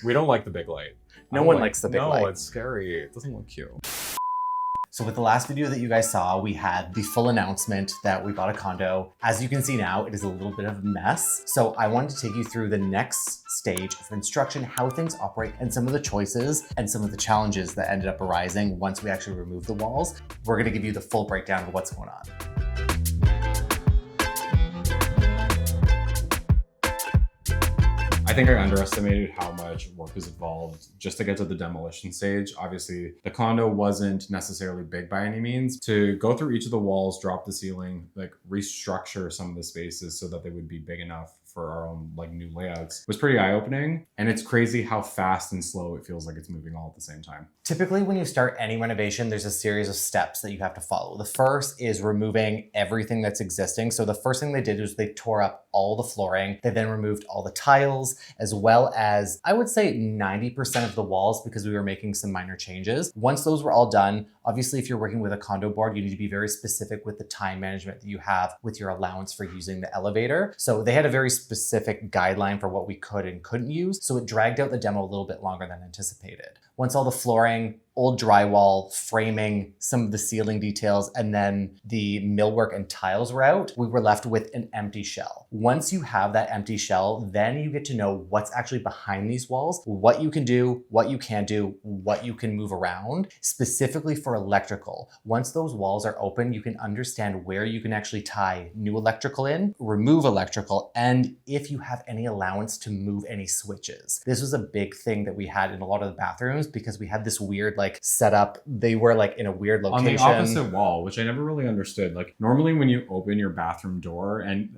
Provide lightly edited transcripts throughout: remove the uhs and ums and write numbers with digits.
We don't like the big light. No one likes the big light. No, it's scary. It doesn't look cute. So with the last video that you guys saw, we had the full announcement that we bought a condo. As you can see now, it is a little bit of a mess. So I wanted to take you through the next stage of construction, how things operate, and some of the choices and some of the challenges that ended up arising once we actually removed the walls. We're gonna give you the full breakdown of what's going on. I think I underestimated how much work is involved just to get to the demolition stage. Obviously, the condo wasn't necessarily big by any means. To go through each of the walls, drop the ceiling, like restructure some of the spaces so that they would be big enough for our own like new layouts was pretty eye-opening. And it's crazy how fast and slow it feels like it's moving all at the same time. Typically, when you start any renovation, there's a series of steps that you have to follow. The first is removing everything that's existing. So the first thing they did was they tore up all the flooring. They then removed all the tiles, as well as, I would say 90% of the walls, because we were making some minor changes. Once those were all done, obviously, if you're working with a condo board, you need to be very specific with the time management that you have with your allowance for using the elevator. So they had a very specific guideline for what we could and couldn't use. So it dragged out the demo a little bit longer than anticipated. Once all the flooring, old drywall, framing, some of the ceiling details, and then the millwork and tiles were out, we were left with an empty shell. Once you have that empty shell, then you get to know what's actually behind these walls, what you can do, what you can't do, what you can move around, specifically for electrical. Once those walls are open, you can understand where you can actually tie new electrical in, remove electrical, and if you have any allowance to move any switches. This was a big thing that we had in a lot of the bathrooms because we had this weird like setup. They were like in a weird location. On the opposite wall, which I never really understood. Like normally when you open your bathroom door and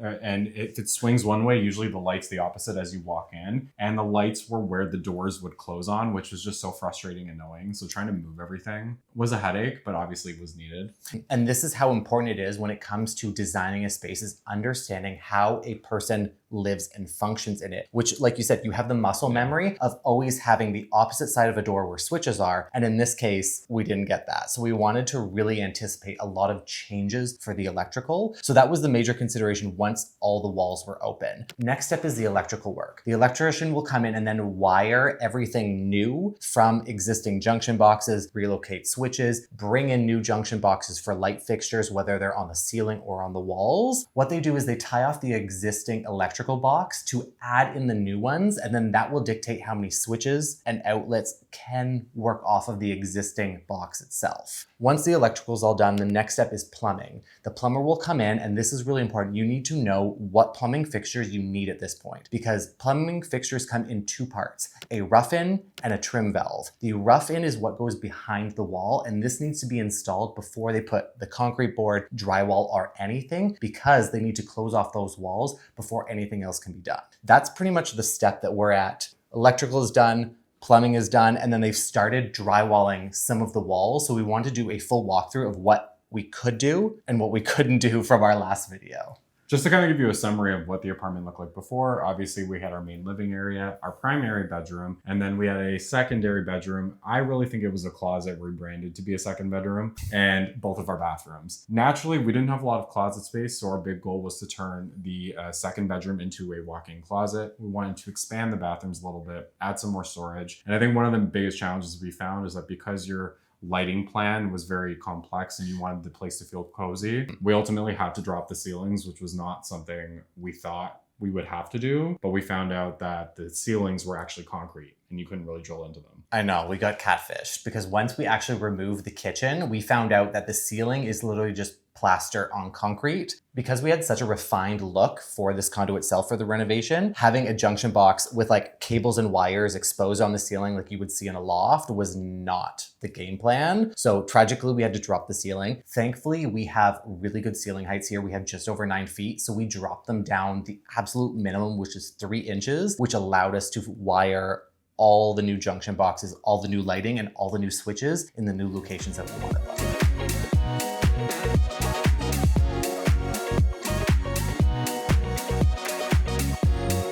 if it swings one way, usually the light's the opposite as you walk in. And the lights were where the doors would close on, which was just so frustrating and annoying. So trying to move everything was a headache, but obviously it was needed. And this is how important it is when it comes to designing a space, is understanding how a person lives and functions in it, which, like you said, you have the muscle memory of always having the opposite side of a door where switches are. And in this case, we didn't get that. So we wanted to really anticipate a lot of changes for the electrical. So that was the major consideration once all the walls were open. Next step is the electrical work. The electrician will come in and then wire everything new from existing junction boxes, relocate switches, bring in new junction boxes for light fixtures, whether they're on the ceiling or on the walls. What they do is they tie off the existing electrical box to add in the new ones, and then that will dictate how many switches and outlets can work off of the existing box itself. Once the electrical is all done, the next step is plumbing. The plumber will come in, and this is really important. You need to know what plumbing fixtures you need at this point, because plumbing fixtures come in two parts, a rough-in and a trim valve. The rough-in is what goes behind the wall, and this needs to be installed before they put the concrete board, drywall, or anything, because they need to close off those walls before anything else can be done. That's pretty much the step that we're at. Electrical is done, plumbing is done, and then they've started drywalling some of the walls. So we want to do a full walkthrough of what we could do and what we couldn't do from our last video. Just to kind of give you a summary of what the apartment looked like before, obviously we had our main living area, our primary bedroom, and then we had a secondary bedroom. I really think it was a closet rebranded to be a second bedroom, and both of our bathrooms. Naturally, we didn't have a lot of closet space, so our big goal was to turn the second bedroom into a walk-in closet. We wanted to expand the bathrooms a little bit, add some more storage. And I think one of the biggest challenges we found is that because your lighting plan was very complex and you wanted the place to feel cozy, we ultimately had to drop the ceilings, which was not something we thought we would have to do, but we found out that the ceilings were actually concrete and you couldn't really drill into them. I know, we got catfished because once we actually removed the kitchen, we found out that the ceiling is literally just plaster on concrete. Because we had such a refined look for this condo itself for the renovation, having a junction box with like cables and wires exposed on the ceiling like you would see in a loft was not the game plan. So tragically, we had to drop the ceiling. Thankfully, we have really good ceiling heights here. We have just over 9 feet. So we dropped them down the absolute minimum, which is 3 inches, which allowed us to wire all the new junction boxes, all the new lighting, and all the new switches in the new locations that we wanted them.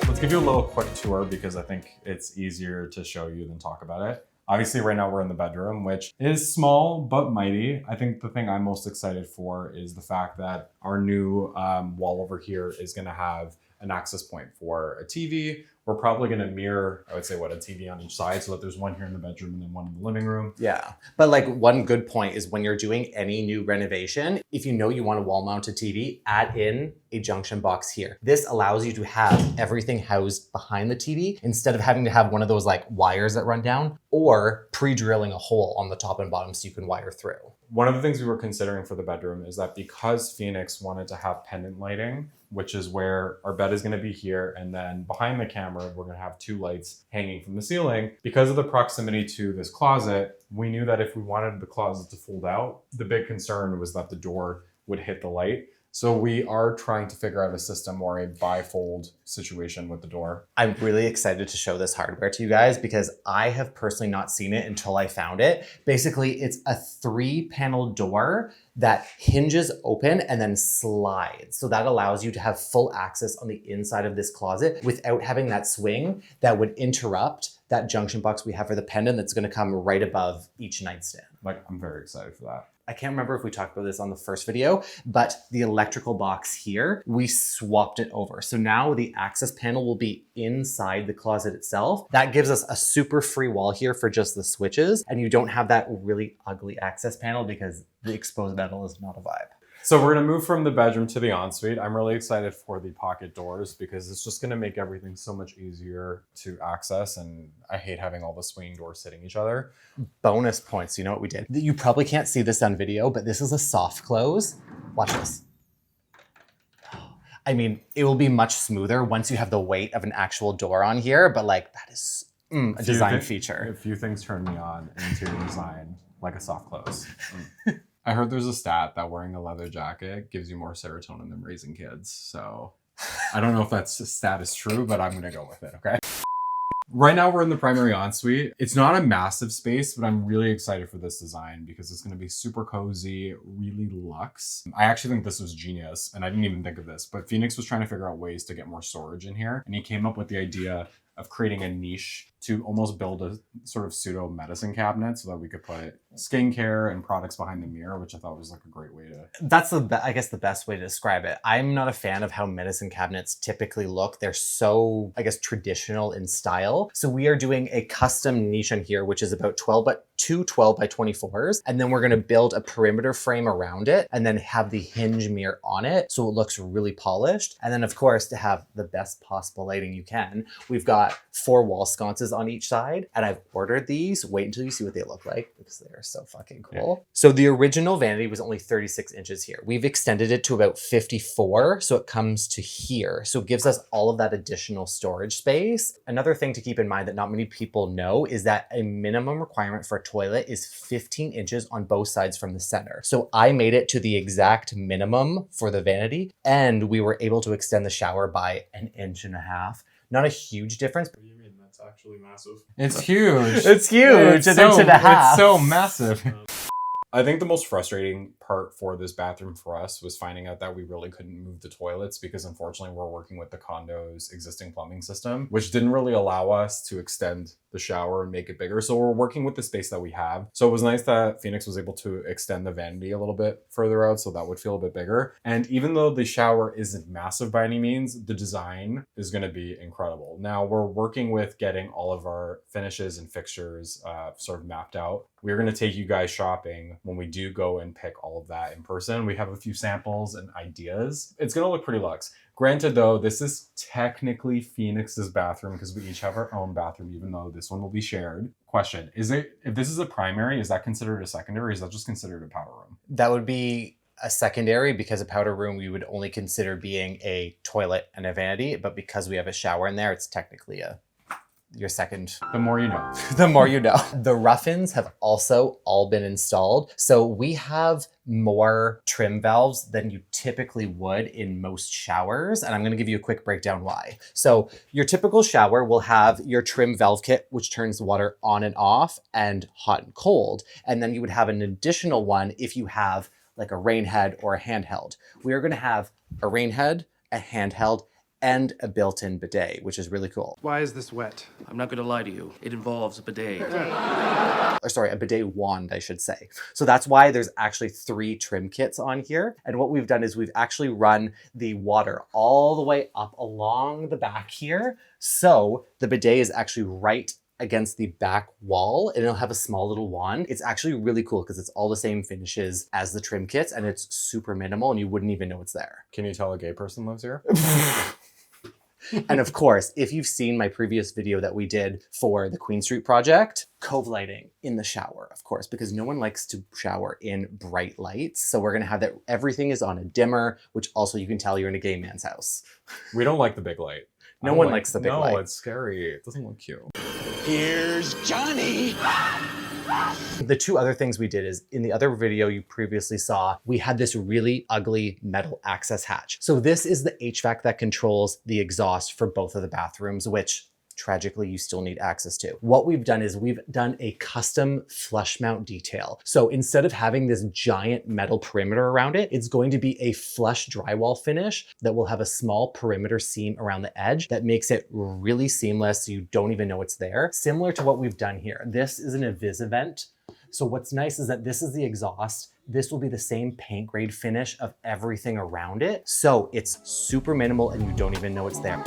Let's give you a little quick tour because I think it's easier to show you than talk about it. Obviously, right now we're in the bedroom, which is small but mighty. I think the thing I'm most excited for is the fact that our new wall over here is going to have an access point for a TV. We're probably going to mirror, I would say, what, a TV on each side so that there's one here in the bedroom and then one in the living room. Yeah. But like one good point is when you're doing any new renovation, if you know you want a wall mounted TV, add in a junction box here. This allows you to have everything housed behind the TV instead of having to have one of those like wires that run down or pre-drilling a hole on the top and bottom so you can wire through. One of the things we were considering for the bedroom is that because Phoenix wanted to have pendant lighting, which is where our bed is going to be here, and then behind the camera, we're going to have 2 lights hanging from the ceiling. Because of the proximity to this closet, we knew that if we wanted the closet to fold out, the big concern was that the door would hit the light. So we are trying to figure out a system or a bifold situation with the door. I'm really excited to show this hardware to you guys because I have personally not seen it until I found it. Basically, it's a 3-panel door that hinges open and then slides. So that allows you to have full access on the inside of this closet without having that swing that would interrupt that junction box we have for the pendant that's going to come right above each nightstand. Like, I'm very excited for that. I can't remember if we talked about this on the first video, but the electrical box here, we swapped it over. So now the access panel will be inside the closet itself. That gives us a super free wall here for just the switches. And you don't have that really ugly access panel because the exposed metal is not a vibe. So we're going to move from the bedroom to the ensuite. I'm really excited for the pocket doors because it's just going to make everything so much easier to access. And I hate having all the swinging doors hitting each other. Bonus points. You know what we did? You probably can't see this on video, but this is a soft close. Watch this. I mean, it will be much smoother once you have the weight of an actual door on here, but like that is a design feature. A few things turn me on in interior design, like a soft close. I heard there's a stat that wearing a leather jacket gives you more serotonin than raising kids. So I don't know if that stat is true, but I'm going to go with it, okay? Right now we're in the primary ensuite. It's not a massive space, but I'm really excited for this design because it's going to be super cozy, really luxe. I actually think this was genius, and I didn't even think of this, but Phoenix was trying to figure out ways to get more storage in here, and he came up with the idea of creating a niche to almost build a sort of pseudo medicine cabinet so that we could put skincare and products behind the mirror, which I thought was like a great way to... That's I guess the best way to describe it. I'm not a fan of how medicine cabinets typically look. They're so, I guess, traditional in style. So we are doing a custom niche in here, which is about 2 12 by 24s. And then we're going to build a perimeter frame around it and then have the hinge mirror on it. So it looks really polished. And then of course, to have the best possible lighting you can, we've got 4 wall sconces on each side. And I've ordered these. Wait until you see what they look like because they are so fucking cool. Yeah. So the original vanity was only 36 inches here. We've extended it to about 54. So it comes to here. So it gives us all of that additional storage space. Another thing to keep in mind that not many people know is that a minimum requirement for a toilet is 15 inches on both sides from the center. So I made it to the exact minimum for the vanity and we were able to extend the shower by 1.5 inches. Not a huge difference. What do you mean? That's actually massive. It's huge. It's huge. It's 1.5 inches. It's so massive. I think the most frustrating part for this bathroom for us was finding out that we really couldn't move the toilets because unfortunately we're working with the condo's existing plumbing system, which didn't really allow us to extend the shower and make it bigger. So we're working with the space that we have. So it was nice that Phoenix was able to extend the vanity a little bit further out so that would feel a bit bigger. And even though the shower isn't massive by any means, the design is going to be incredible. Now we're working with getting all of our finishes and fixtures sort of mapped out. We're going to take you guys shopping when we do go and pick all of that in person. We have a few samples and ideas. It's going to look pretty luxe. Granted though, this is technically Phoenix's bathroom because we each have our own bathroom, even though this one will be shared. Question, if this is a primary, is that considered a secondary or is that just considered a powder room? That would be a secondary because a powder room we would only consider being a toilet and a vanity, but because we have a shower in there, it's technically your second. The more you know. The more you know. The rough-ins have also all been installed. So we have more trim valves than you typically would in most showers. And I'm going to give you a quick breakdown why. So your typical shower will have your trim valve kit, which turns the water on and off and hot and cold. And then you would have an additional one if you have like a rain head or a handheld. We are going to have a rain head, a handheld, and a built-in bidet, which is really cool. Why is this wet? I'm not gonna lie to you. It involves a bidet. Or sorry, a bidet wand, I should say. So that's why there's actually 3 trim kits on here. And what we've done is we've actually run the water all the way up along the back here. So the bidet is actually right against the back wall, and it'll have a small little wand. It's actually really cool because it's all the same finishes as the trim kits, and it's super minimal and you wouldn't even know it's there. Can you tell a gay person lives here? And of course, if you've seen my previous video that we did for the Queen Street project, cove lighting in the shower, of course, because no one likes to shower in bright lights. So we're gonna have that everything is on a dimmer, which also you can tell you're in a gay man's house. We don't like the big light. No one likes the big light. No, it's scary. It doesn't look cute. Here's Johnny. The 2 other things we did is in the other video you previously saw, we had this really ugly metal access hatch. So this is the HVAC that controls the exhaust for both of the bathrooms, which tragically you still need access to. What we've done is we've done a custom flush mount detail. So instead of having this giant metal perimeter around it, it's going to be a flush drywall finish that will have a small perimeter seam around the edge that makes it really seamless so you don't even know it's there. Similar to what we've done here. This is an Invisivent. So what's nice is that this is the exhaust. This will be the same paint grade finish of everything around it. So it's super minimal and you don't even know it's there.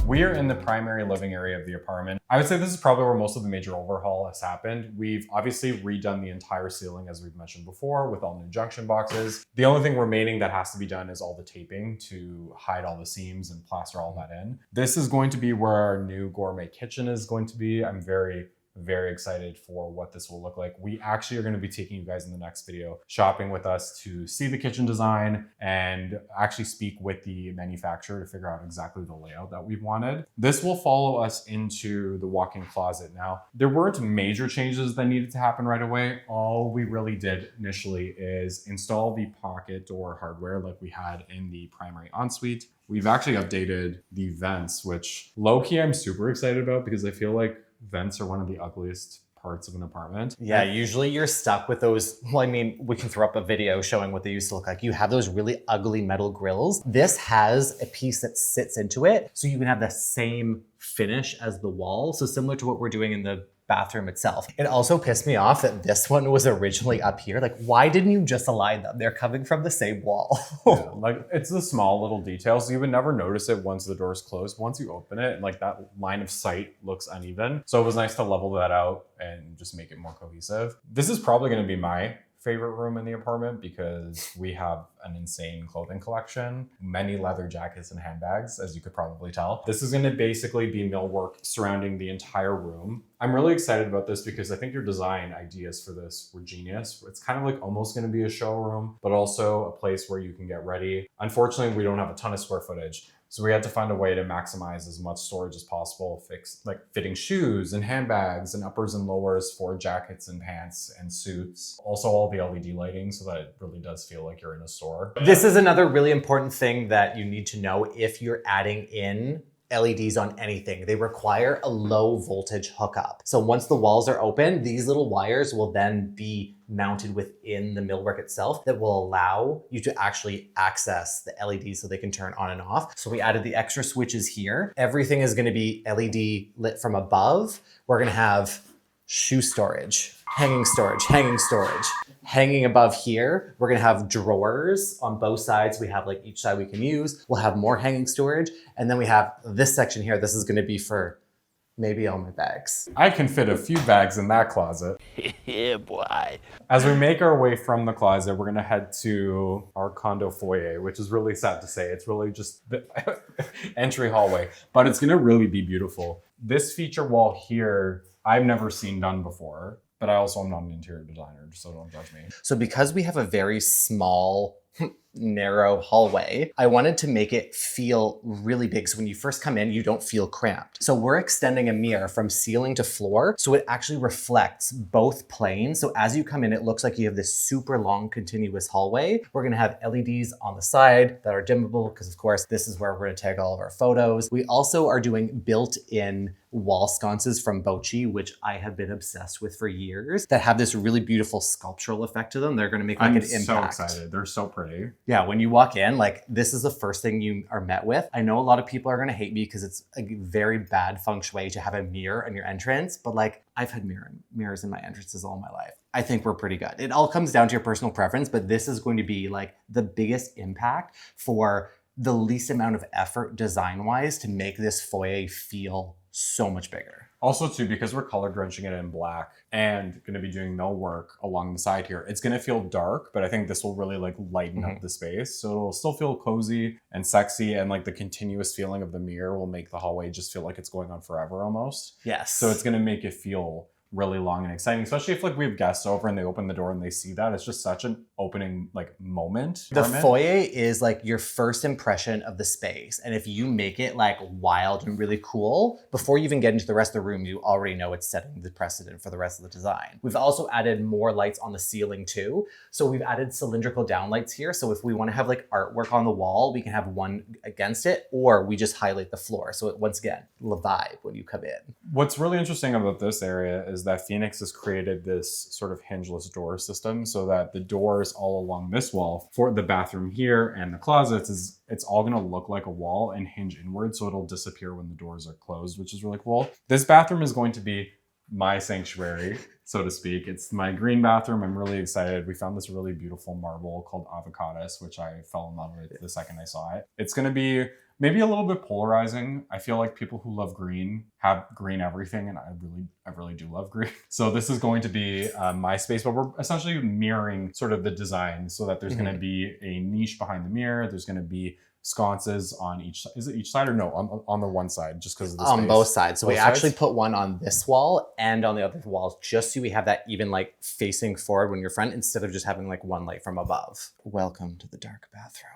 We are in the primary living area of the apartment. I would say this is probably where most of the major overhaul has happened. We've obviously redone the entire ceiling, as we've mentioned before, with all new junction boxes. The only thing remaining that has to be done is all the taping to hide all the seams and plaster all that in. This is going to be where our new gourmet kitchen is going to be. I'm very excited for what this will look like. We actually are going to be taking you guys in the next video shopping with us to see the kitchen design and actually speak with the manufacturer to figure out exactly the layout that we wanted. This will follow us into the walk-in closet. Now, there weren't major changes that needed to happen right away. All we really did initially is install the pocket door hardware like we had in the primary ensuite. We've actually updated the vents, which low-key I'm super excited about because I feel like vents are one of the ugliest parts of an apartment. Yeah, usually you're stuck with those. Well, I mean, we can throw up a video showing what they used to look like. You have those really ugly metal grills. This has a piece that sits into it, so you can have the same finish as the wall. So similar to what we're doing in the bathroom itself. It also pissed me off that this one was originally up here. Like, why didn't you just align them? They're coming from the same wall. Yeah, like, it's the small little details. You would never notice it once the door's closed. Once you open it, like, that line of sight looks uneven. So it was nice to level that out and just make it more cohesive. This is probably going to be my favorite room in the apartment because we have an insane clothing collection, many leather jackets and handbags, as you could probably tell. This is going to basically be millwork surrounding the entire room. I'm really excited about this because I think your design ideas for this were genius. It's kind of like almost going to be a showroom, but also a place where you can get ready. Unfortunately, we don't have a ton of square footage. So we had to find a way to maximize as much storage as possible, fitting shoes and handbags and uppers and lowers for jackets and pants and suits. Also all the LED lighting so that it really does feel like you're in a store. This is another really important thing that you need to know if you're adding in LEDs on anything. They require a low voltage hookup. So once the walls are open, these little wires will then be mounted within the millwork itself that will allow you to actually access the LEDs so they can turn on and off. So we added the extra switches here. Everything is going to be LED lit from above. We're going to have shoe storage, hanging storage, hanging storage. Hanging above here, we're gonna have drawers on both sides. We have like each side we can use. We'll have more hanging storage. And then we have this section here. This is gonna be for maybe all my bags. I can fit a few bags in that closet. Yeah, boy. As we make our way from the closet, we're gonna head to our condo foyer, which is really sad to say. It's really just the entry hallway, but it's gonna really be beautiful. This feature wall here, I've never seen done before. But I also am not an interior designer, so don't judge me. So because we have a very small narrow hallway, I wanted to make it feel really big. So when you first come in, you don't feel cramped. So we're extending a mirror from ceiling to floor. So it actually reflects both planes. So as you come in, it looks like you have this super long continuous hallway. We're gonna have LEDs on the side that are dimmable because of course, this is where we're gonna take all of our photos. We also are doing built-in wall sconces from Bochi, which I have been obsessed with for years, that have this really beautiful sculptural effect to them. They're gonna make like I'm an impact. so excited. They're so pretty. Yeah, when you walk in, like this is the first thing you are met with. I know a lot of people are gonna hate me because it's a very bad feng shui to have a mirror in your entrance, but like I've had mirrors in my entrances all my life. I think we're pretty good. It all comes down to your personal preference, but this is going to be like the biggest impact for the least amount of effort design-wise to make this foyer feel so much bigger. Also too, because we're color drenching it in black and going to be doing no work along the side here, it's going to feel dark, but I think this will really like lighten up the space. So it'll still feel cozy and sexy, and like the continuous feeling of the mirror will make the hallway just feel like it's going on forever almost. Yes. So it's going to make it feel really long and exciting, especially if like we have guests over and they open the door and they see that. It's just such an opening like moment. The foyer is like your first impression of the space. And if you make it like wild and really cool, before you even get into the rest of the room, you already know it's setting the precedent for the rest of the design. We've also added more lights on the ceiling too. So we've added cylindrical downlights here. So if we want to have like artwork on the wall, we can have one against it, or we just highlight the floor. So it, once again, the vibe when you come in. What's really interesting about this area is that Phoenix has created this sort of hingeless door system so that the doors all along this wall for the bathroom here and the closets it's all going to look like a wall and hinge inward, so it'll disappear when the doors are closed, which is really cool. This bathroom is going to be my sanctuary, so to speak. It's my green bathroom. I'm really excited. We found this really beautiful marble called Avocados, which I fell in love with the second I saw it. It's going to be maybe a little bit polarizing. I feel like people who love green have green everything, and I really do love green. So this is going to be my space, but we're essentially mirroring sort of the design so that there's going to be a niche behind the mirror. There's going to be sconces on each, is it each side or no? On the one side, just because of the space? On both sides. So Both we sides? actually put one on this wall and on the other wall, just so we have that even like facing forward when you're front, instead of just having like one light from above. Welcome to the dark bathroom.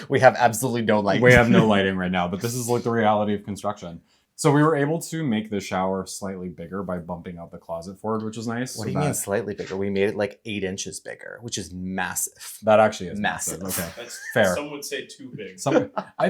We have absolutely no light. We have no lighting right now, but this is like the reality of construction. So we were able to make the shower slightly bigger by bumping out the closet forward, which is nice. What do you mean slightly bigger? We made it like 8 inches bigger, which is massive. That actually is Massive. Okay, That's fair. Some would say too big.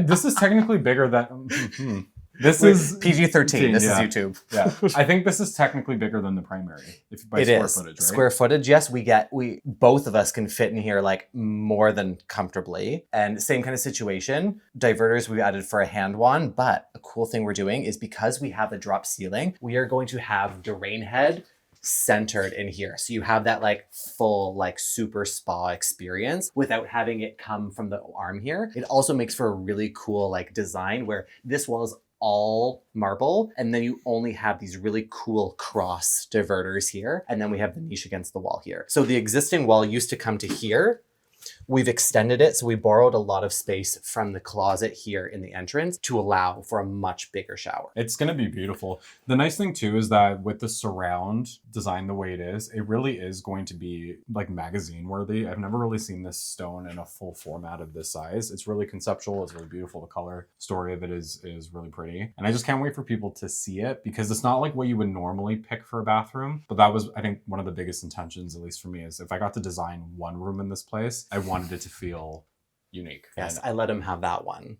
This is technically bigger than... This is PG-13. This yeah. is YouTube. Yeah, I think this is technically bigger than the primary, if by It square is. footage, right? Square footage, yes. We both of us can fit in here like more than comfortably. And same kind of situation. Diverters we've added for a hand wand, but a cool thing we're doing is because we have a drop ceiling, we are going to have the rain head centered in here. So you have that like full like super spa experience without having it come from the arm here. It also makes for a really cool like design where this wall is all marble, and then you only have these really cool cross diverters here, and then we have the niche against the wall here. So the existing wall used to come to here. We've extended it, so we borrowed a lot of space from the closet here in the entrance to allow for a much bigger shower. It's going to be beautiful. The nice thing too is that with the surround design the way it is, it really is going to be like magazine worthy. I've never really seen this stone in a full format of this size. It's really conceptual. It's really beautiful. The color story of it is really pretty. And I just can't wait for people to see it, because it's not like what you would normally pick for a bathroom. But that was, I think, one of the biggest intentions, at least for me, is if I got to design one room in this place, I wanted it to feel unique. Yes, And I let him have that one.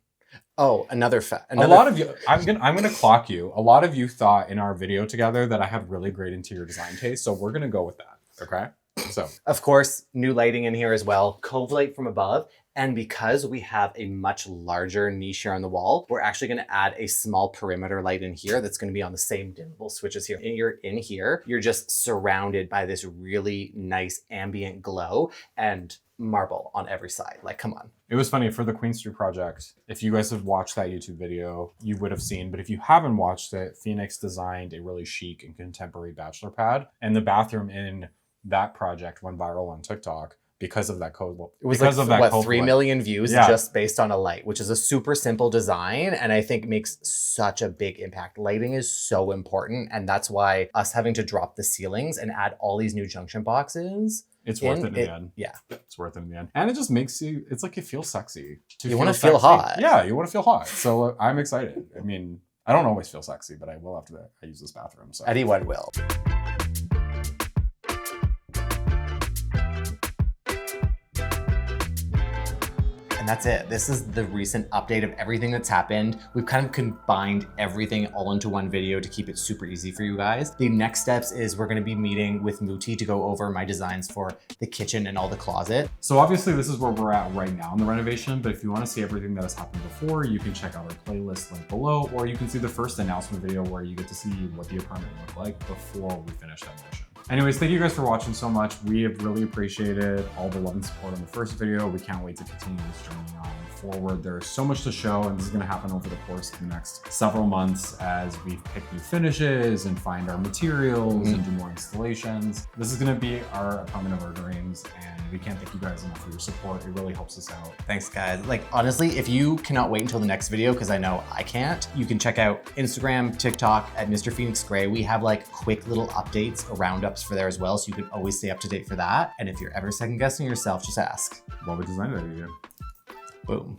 Oh, a lot of you, I'm gonna clock you. A lot of you thought in our video together that I have really great interior design taste, so we're gonna go with that. Okay. So Of course, new lighting in here as well. Cove light from above. And because we have a much larger niche here on the wall, we're actually going to add a small perimeter light in here that's going to be on the same dimmable switches here. And you're in here, you're just surrounded by this really nice ambient glow and marble on every side. Like, come on. it was funny for the Queen Street project. If you guys have watched that YouTube video, you would have seen. But if you haven't watched it, Phoenix designed a really chic and contemporary bachelor pad, and the bathroom in that project went viral on TikTok because of that code. It was because like, of that what, code 3 light. million views Yeah. just based on a light, which is a super simple design. And I think makes such a big impact. Lighting is so important. And that's why us having to drop the ceilings and add all these new junction boxes It's worth it in the end. Yeah. It's worth it in the end. And it just makes you, it's like you feel sexy. You want to feel hot. Yeah, you want to feel hot. So I'm excited. I mean, I don't always feel sexy, but I will after I use this bathroom. So Anyone will. And that's it. This is the recent update of everything that's happened. We've kind of combined everything all into one video to keep it super easy for you guys. The next steps is we're gonna be meeting with Muti to go over my designs for the kitchen and all the closet. So obviously this is where we're at right now in the renovation, but if you want to see everything that has happened before, you can check out our playlist link below, or you can see the first announcement video where you get to see what the apartment looked like before we finish demolition. Anyways, thank you guys for watching so much. We have really appreciated all the love and support on the first video. We can't wait to continue this journey on forward. There's so much to show, and this is gonna happen over the course of the next several months as we pick new finishes and find our materials and do more installations. This is gonna be our apartment of our dreams, and we can't thank you guys enough for your support. It really helps us out. Thanks, guys. Like, honestly, if you cannot wait until the next video, because I know I can't, you can check out Instagram, TikTok at Mr. Phoenix Gray. We have like quick little updates or roundups for there as well, so you can always stay up to date for that. And if you're ever second guessing yourself, just ask. What design did you do? Boom.